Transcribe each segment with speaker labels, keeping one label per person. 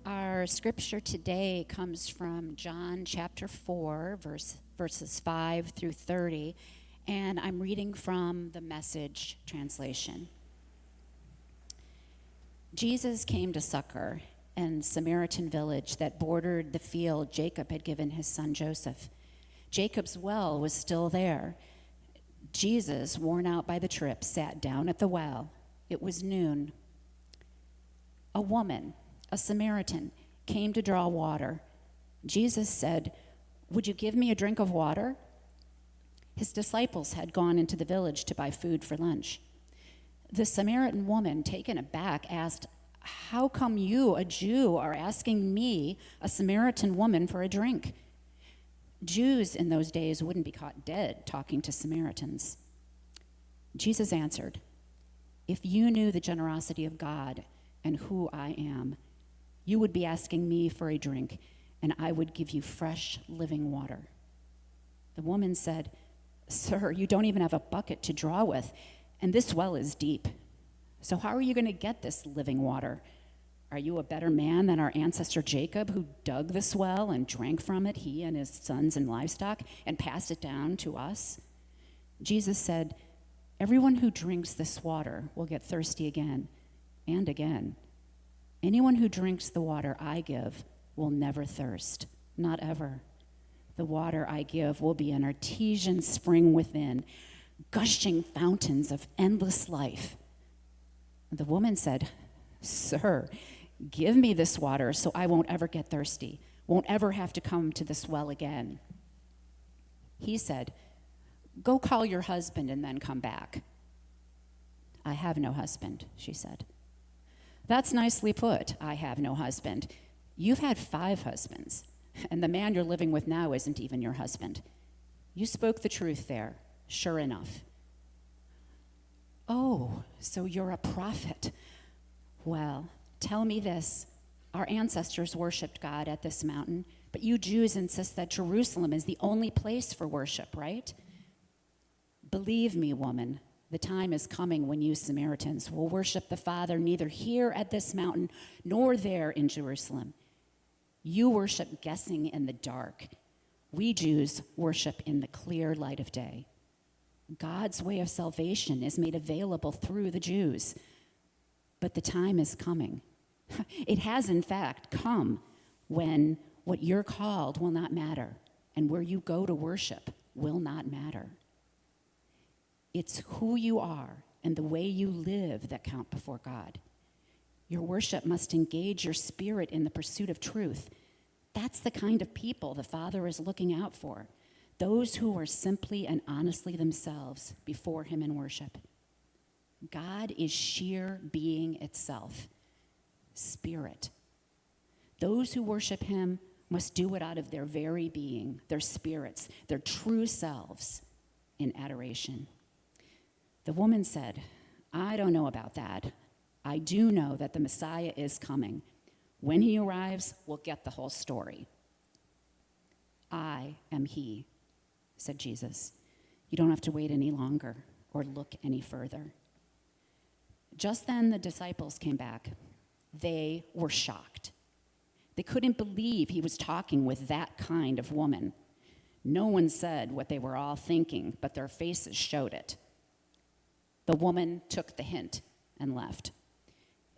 Speaker 1: Our scripture today comes from John chapter 4, verses 5 through 30, and I'm reading from the Message translation. Jesus came to Sychar, a Samaritan village that bordered the field Jacob had given his son Joseph. Jacob's well was still there. Jesus, worn out by the trip, sat down at the well. It was noon. A woman, a Samaritan, came to draw water. Jesus said, "Would you give me a drink of water?" His disciples had gone into the village to buy food for lunch. The Samaritan woman, taken aback, asked, "How come you, a Jew, are asking me, a Samaritan woman, for a drink?" Jews in those days wouldn't be caught dead talking to Samaritans. Jesus answered, "If you knew the generosity of God and who I am, you would be asking me for a drink, and I would give you fresh, living water." The woman said, "Sir, you don't even have a bucket to draw with, and this well is deep. So how are you going to get this living water? Are you a better man than our ancestor Jacob, who dug this well and drank from it, he and his sons and livestock, and passed it down to us?" Jesus said, "Everyone who drinks this water will get thirsty again and again. Anyone who drinks the water I give will never thirst, not ever. The water I give will be an artesian spring within, gushing fountains of endless life." The woman said, "Sir, give me this water so I won't ever get thirsty, won't ever have to come to this well again." He said, "Go call your husband and then come back." "I have no husband," she said. "That's nicely put, 'I have no husband.' You've had 5 husbands, and the man you're living with now isn't even your husband. You spoke the truth there, sure enough." "Oh, so you're a prophet. Well, tell me this. Our ancestors worshipped God at this mountain, but you Jews insist that Jerusalem is the only place for worship, right? Believe me, woman, the time is coming when you Samaritans will worship the Father neither here at this mountain nor there in Jerusalem. You worship guessing in the dark. We Jews worship in the clear light of day. God's way of salvation is made available through the Jews. But the time is coming. It has, in fact, come when what you're called will not matter, and where you go to worship will not matter. It's who you are and the way you live that count before God. Your worship must engage your spirit in the pursuit of truth. That's the kind of people the Father is looking out for, those who are simply and honestly themselves before him in worship. God is sheer being itself, spirit. Those who worship him must do it out of their very being, their spirits, their true selves in adoration. The woman said, "I don't know about that. I do know that the Messiah is coming. When he arrives, we'll get the whole story." "I am he," said Jesus. "You don't have to wait any longer or look any further." Just then the disciples came back. They were shocked. They couldn't believe he was talking with that kind of woman. No one said what they were all thinking, but their faces showed it. The woman took the hint and left.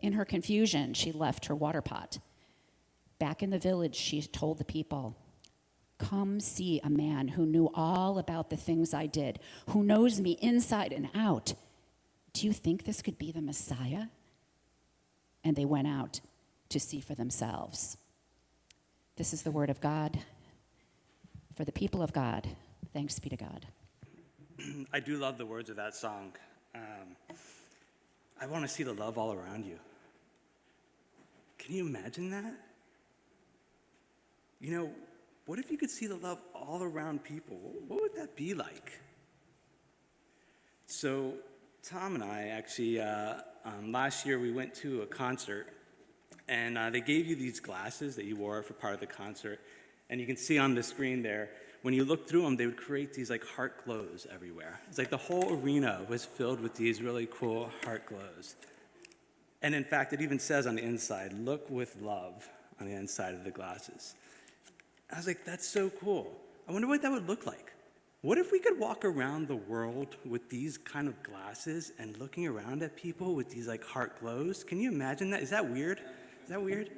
Speaker 1: In her confusion, she left her water pot. Back in the village, she told the people, "Come see a man who knew all about the things I did, who knows me inside and out. Do you think this could be the Messiah?" And they went out to see for themselves. This is the word of God. For the people of God, thanks be to God.
Speaker 2: I do love the words of that song. I want to see the love all around you. Can you imagine that? You know, what if you could see the love all around people? What would that be like? So Tom and I actually, last year we went to a concert, and they gave you these glasses that you wore for part of the concert, and you can see on the screen there, when you look through them, they would create these like heart glows everywhere. It's like the whole arena was filled with these really cool heart glows. And in fact, it even says on the inside, "Look with love on the inside of the glasses. I was like, that's so cool. I wonder what that would look like. What if we could walk around the world with these kind of glasses and looking around at people with these like heart glows? Can you imagine that? Is that weird? Is that weird?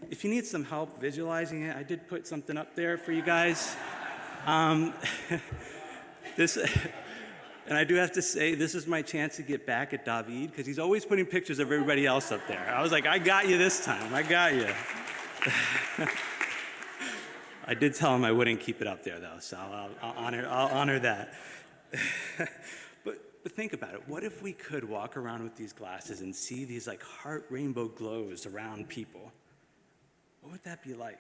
Speaker 2: If you need some help visualizing it, I did put something up there for you guys. This, and I do have to say, this is my chance to get back at David, because he's always putting pictures of everybody else up there. I was like, I got you this time. I got you. I did tell him I wouldn't keep it up there, though, so I'll honor that. But think about it. What if we could walk around with these glasses and see these like heart rainbow glows around people? What would that be like?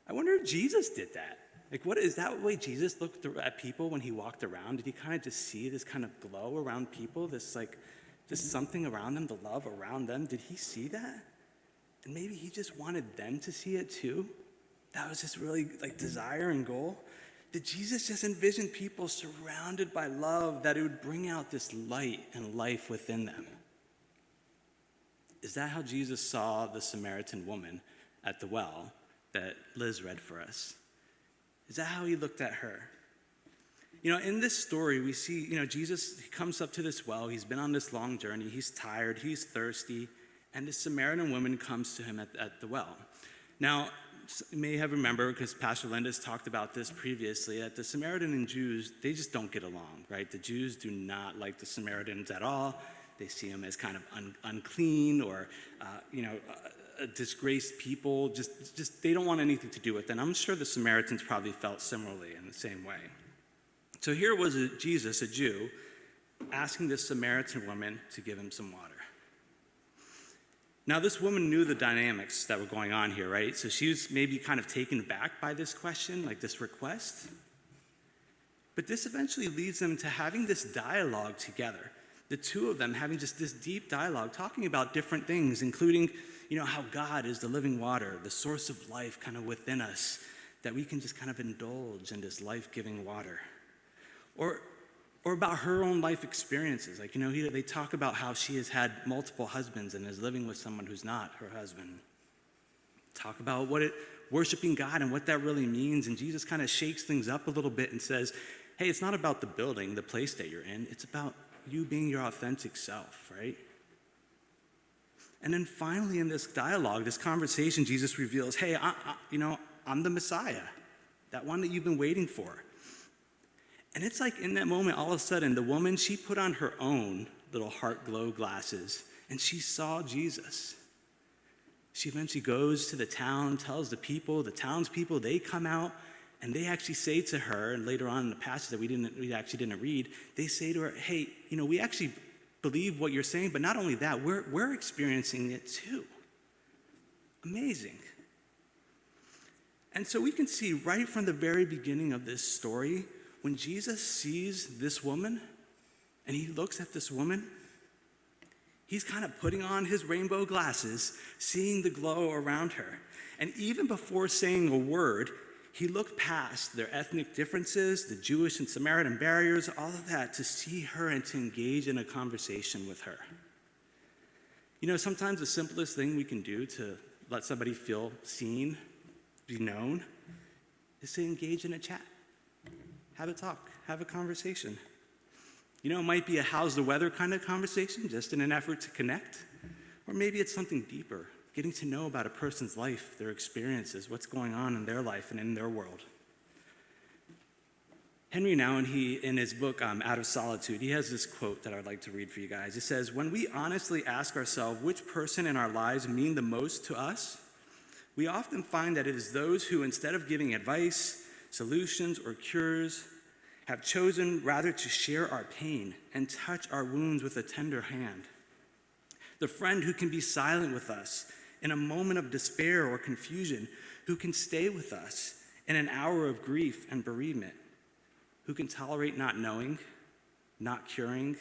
Speaker 2: I wonder if Jesus did that. Like, what is that way Jesus looked at people when he walked around? Did he kind of just see this kind of glow around people, this like, just something around them, the love around them? Did he see that? And maybe he just wanted them to see it too? That was his really like desire and goal? Did Jesus just envision people surrounded by love, that it would bring out this light and life within them? Is that how Jesus saw the Samaritan woman at the well that Liz read for us? Is that how he looked at her? You know, in this story, we see, Jesus, he comes up to this well. He's been on this long journey. He's tired. He's thirsty. And this Samaritan woman comes to him at the well. Now, you may have remembered, because Pastor Linda's talked about this previously, that the Samaritan and Jews, they just don't get along, right? The Jews do not like the Samaritans at all. They see them as kind of unclean or, disgraced people. Just they don't want anything to do with them. I'm sure the Samaritans probably felt similarly in the same way. So here was Jesus, a Jew, asking this Samaritan woman to give him some water. Now, this woman knew the dynamics that were going on here, right? So she was maybe kind of taken back by this question, like this request. But this eventually leads them to having this dialogue together. The two of them having just this deep dialogue, talking about different things, including, how God is the living water, the source of life kind of within us, that we can just kind of indulge in this life-giving water. Or about her own life experiences. Like, they talk about how she has had multiple husbands and is living with someone who's not her husband. Talk about worshiping God and what that really means. And Jesus kind of shakes things up a little bit and says, hey, it's not about the building, the place that you're in. It's about you being your authentic self, right? And then finally in this dialogue, this conversation, Jesus reveals, hey, I'm the Messiah, that one that you've been waiting for. And it's like in that moment, all of a sudden, the woman, she put on her own little heart glow glasses and she saw Jesus. She eventually goes to the town, tells the townspeople, they come out and they actually say to her, and later on in the passage that we actually didn't read, they say to her, hey, we actually believe what you're saying, but not only that, we're experiencing it too. Amazing. And so we can see right from the very beginning of this story, when Jesus sees this woman and he looks at this woman, he's kind of putting on his rainbow glasses, seeing the glow around her. And even before saying a word, he looked past their ethnic differences, the Jewish and Samaritan barriers, all of that, to see her and to engage in a conversation with her. Sometimes the simplest thing we can do to let somebody feel seen, be known, is to engage in a chat. Have a talk, have a conversation. It might be a how's the weather kind of conversation, just in an effort to connect. Or maybe it's something deeper, getting to know about a person's life, their experiences, what's going on in their life and in their world. Henry Nouwen, in his book, Out of Solitude, he has this quote that I'd like to read for you guys. It says, when we honestly ask ourselves which person in our lives mean the most to us, we often find that it is those who, instead of giving advice, solutions, or cures, have chosen rather to share our pain and touch our wounds with a tender hand. The friend who can be silent with us in a moment of despair or confusion, who can stay with us in an hour of grief and bereavement, who can tolerate not knowing, not curing,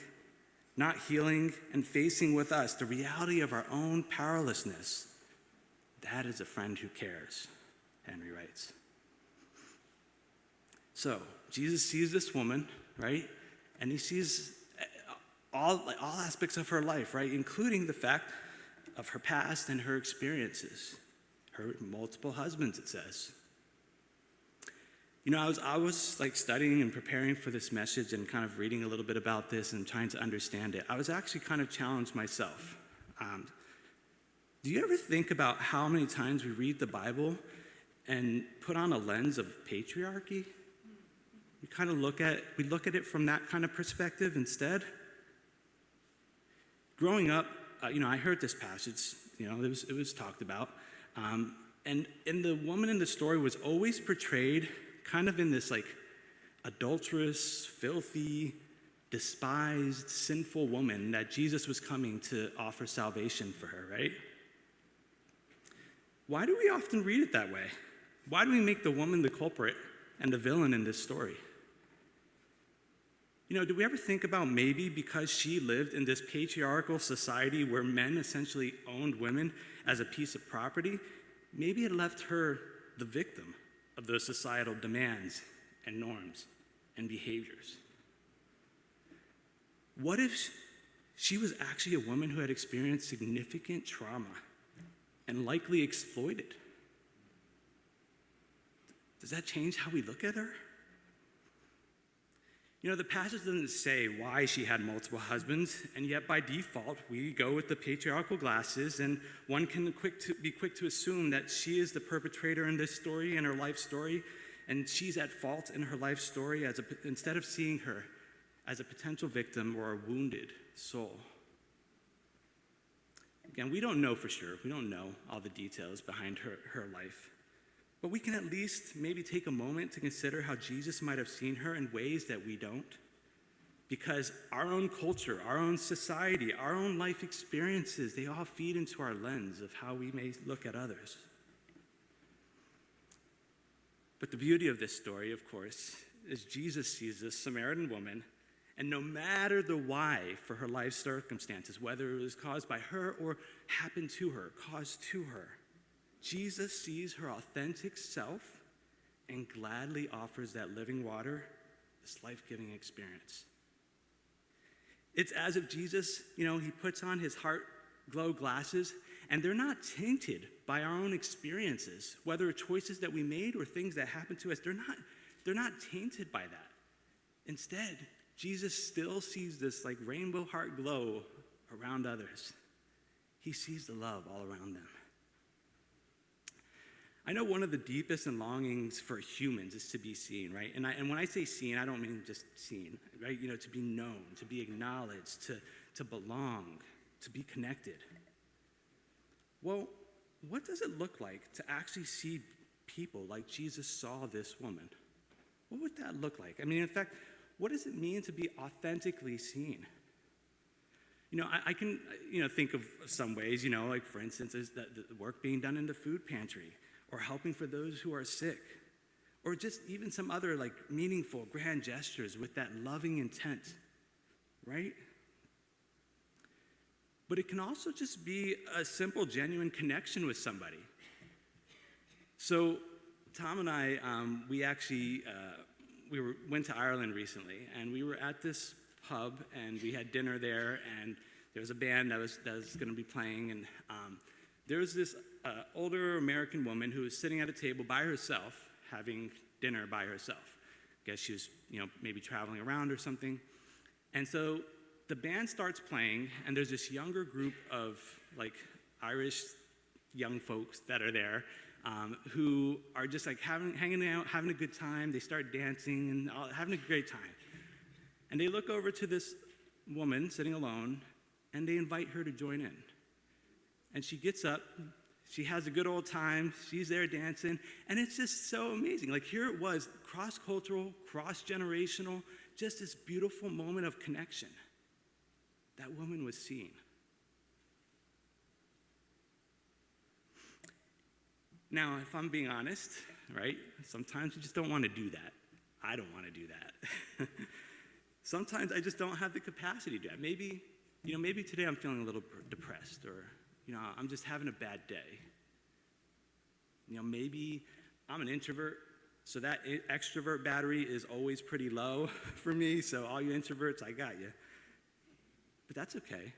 Speaker 2: not healing, and facing with us the reality of our own powerlessness. That is a friend who cares, Henry writes. So, Jesus sees this woman, right? And he sees all aspects of her life, right? Including the fact of her past and her experiences. her multiple husbands, it says. I was like studying and preparing for this message and kind of reading a little bit about this and trying to understand it. I was actually kind of challenged myself. Do you ever think about how many times we read the Bible and put on a lens of patriarchy? We look at it from that kind of perspective instead. Growing up, I heard this passage. It was talked about, and the woman in the story was always portrayed kind of in this like adulterous, filthy, despised, sinful woman that Jesus was coming to offer salvation for her, right? Why do we often read it that way? Why do we make the woman the culprit and the villain in this story? Do we ever think about maybe because she lived in this patriarchal society where men essentially owned women as a piece of property, maybe it left her the victim of those societal demands and norms and behaviors? What if she was actually a woman who had experienced significant trauma and likely exploited? Does that change how we look at her? The passage doesn't say why she had multiple husbands, and yet by default, we go with the patriarchal glasses, and one can be quick to assume that she is the perpetrator in this story, in her life story, and she's at fault in her life story instead of seeing her as a potential victim or a wounded soul. Again, we don't know for sure. We don't know all the details behind her life. But we can at least maybe take a moment to consider how Jesus might have seen her in ways that we don't. Because our own culture, our own society, our own life experiences, they all feed into our lens of how we may look at others. But the beauty of this story, of course, is Jesus sees this Samaritan woman, and no matter the why for her life circumstances, whether it was caused by her or happened to her, caused to her, Jesus sees her authentic self and gladly offers that living water, this life-giving experience. It's as if Jesus, he puts on his heart glow glasses, and they're not tainted by our own experiences, whether choices that we made or things that happened to us. They're not tainted by that. Instead, Jesus still sees this like rainbow heart glow around others. He sees the love all around them. I know one of the deepest and longings for humans is to be seen, right? And when I say seen, I don't mean just seen, right? To be known, to be acknowledged, to belong, to be connected. Well, what does it look like to actually see people like Jesus saw this woman? What would that look like? In fact, what does it mean to be authentically seen? I can, think of some ways, like for instance, is the work being done in the food pantry, or helping for those who are sick, or just even some other like meaningful, grand gestures with that loving intent, right? But it can also just be a simple, genuine connection with somebody. So Tom and I, we actually, went to Ireland recently, and we were at this pub, and we had dinner there, and there was a band that was going to be playing, and there was this older American woman who was sitting at a table by herself, having dinner by herself. I guess she was, maybe traveling around or something. And so the band starts playing, and there's this younger group of like Irish young folks that are there who are just like hanging out, having a good time. They start dancing and having a great time. And they look over to this woman sitting alone, and they invite her to join in. And she gets up, she has a good old time, she's there dancing, and it's just so amazing. Like here it was, cross-cultural, cross-generational, just this beautiful moment of connection. That woman was seen. Now, if I'm being honest, right, sometimes you just don't want to do that. I don't want to do that. Sometimes I just don't have the capacity to do that. Maybe today I'm feeling a little depressed, or I'm just having a bad day. Maybe I'm an introvert, so that extrovert battery is always pretty low for me, so all you introverts, I got you. But that's okay,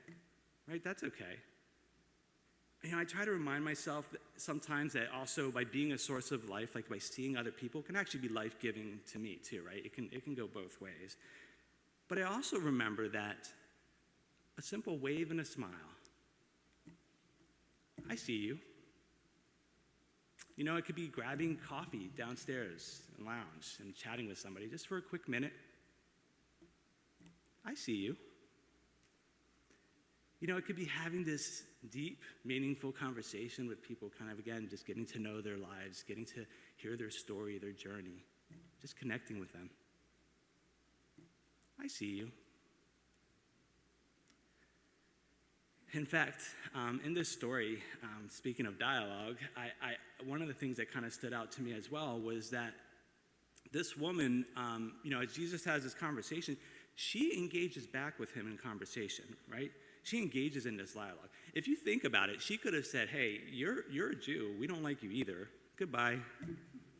Speaker 2: right? That's okay. I try to remind myself that sometimes that also by being a source of life, like by seeing other people, can actually be life-giving to me too, right? It can go both ways. But I also remember that a simple wave and a smile, I see you. It could be grabbing coffee downstairs in the lounge and chatting with somebody just for a quick minute. I see you. It could be having this deep, meaningful conversation with people, kind of, again, just getting to know their lives, getting to hear their story, their journey, just connecting with them. I see you. In fact, in this story, speaking of dialogue, one of the things that kind of stood out to me as well was that this woman, as Jesus has this conversation, she engages back with him in conversation, right? She engages in this dialogue. If you think about it, she could have said, hey, you're a Jew. We don't like you either. Goodbye.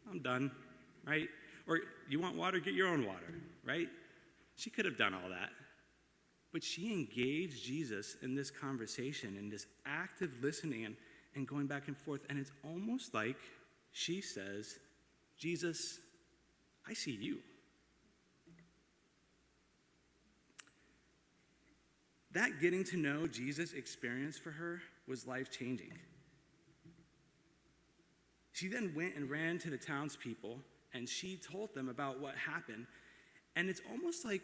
Speaker 2: I'm done, right? Or you want water? Get your own water, right? She could have done all that. But she engaged Jesus in this conversation, in this active listening and going back and forth. And it's almost like she says, Jesus, I see you. That getting to know Jesus experience for her was life-changing. She then went and ran to the townspeople, and she told them about what happened. And it's almost like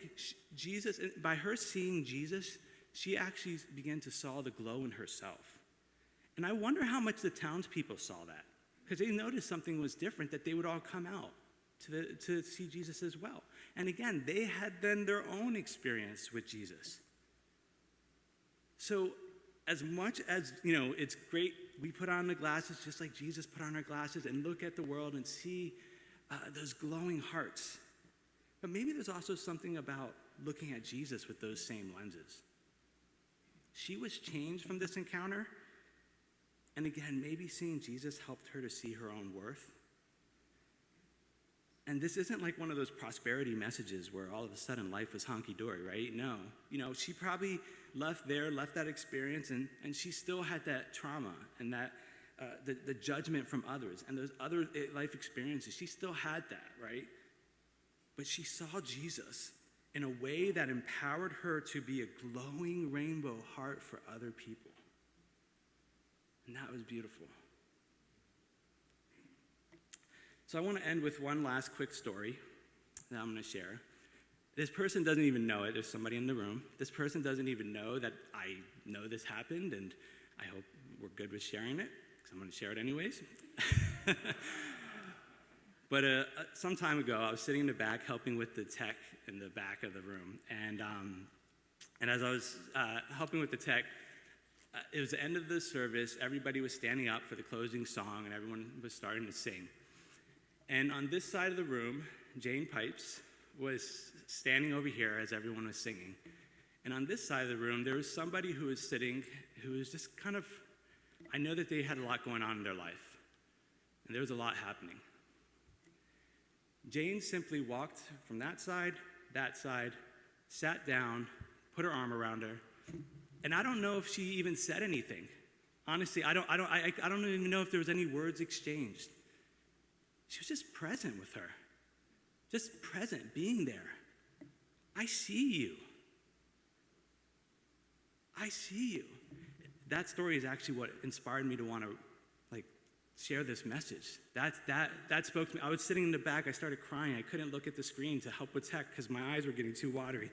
Speaker 2: Jesus, by her seeing Jesus, she actually began to saw the glow in herself. And I wonder how much the townspeople saw that, because they noticed something was different, that they would all come out to see Jesus as well. And again, they had then their own experience with Jesus. So as much as, it's great, we put on the glasses just like Jesus put on our glasses and look at the world and see those glowing hearts. But maybe there's also something about looking at Jesus with those same lenses. She was changed from this encounter. And again, maybe seeing Jesus helped her to see her own worth. And this isn't like one of those prosperity messages where all of a sudden life was honky-dory, right? No. She probably left that experience, and she still had that trauma and that the judgment from others and those other life experiences. She still had that, right? But she saw Jesus in a way that empowered her to be a glowing rainbow heart for other people. And that was beautiful. So I want to end with one last quick story that I'm going to share. This person doesn't even know it. There's somebody in the room. This person doesn't even know that I know this happened, and I hope we're good with sharing it, because I'm going to share it anyways. But some time ago, I was sitting in the back helping with the tech in the back of the room. And as I was helping with the tech, it was the end of the service. Everybody was standing up for the closing song, and everyone was starting to sing. And on this side of the room, Jane Pipes was standing over here as everyone was singing. And on this side of the room, there was somebody who was sitting who was just kind of, I know that they had a lot going on in their life. And there was a lot happening. Jane simply walked from that side, sat down, put her arm around her, and I don't know if she even said anything. Honestly, I don't even know if there was any words exchanged. She was just present with her, just present, being there. I see you. I see you. That story is actually what inspired me to want to share this message. That spoke to me. I was sitting in the back. I started crying. I couldn't look at the screen to help with tech because my eyes were getting too watery.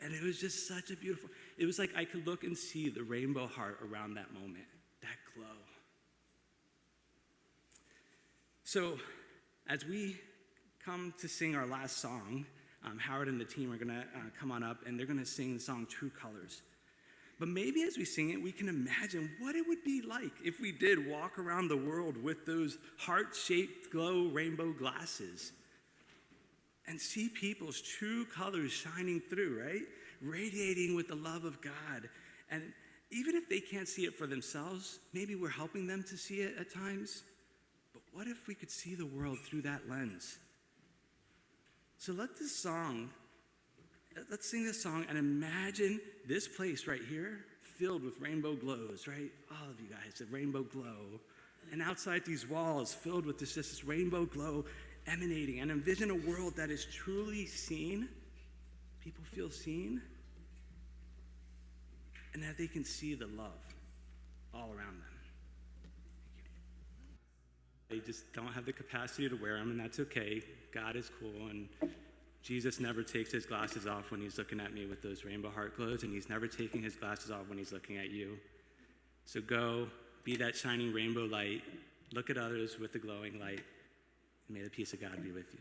Speaker 2: And it was just such a beautiful, it was like I could look and see the rainbow heart around that moment, that glow. So as we come to sing our last song, Howard and the team are going to come on up, and they're going to sing the song True Colors. But maybe as we sing it, we can imagine what it would be like if we did walk around the world with those heart-shaped glow rainbow glasses and see people's true colors shining through, right? Radiating with the love of God. And even if they can't see it for themselves, maybe we're helping them to see it at times. But what if we could see the world through that lens? So let's sing this song and imagine this place right here filled with rainbow glows, right? All of you guys, a rainbow glow. And outside these walls filled with this rainbow glow emanating. And envision a world that is truly seen. People feel seen. And that they can see the love all around them. They just don't have the capacity to wear them, and that's okay. God is cool, and Jesus never takes his glasses off when he's looking at me with those rainbow heart glows, and he's never taking his glasses off when he's looking at you. So go, be that shining rainbow light, look at others with the glowing light, and may the peace of God be with you.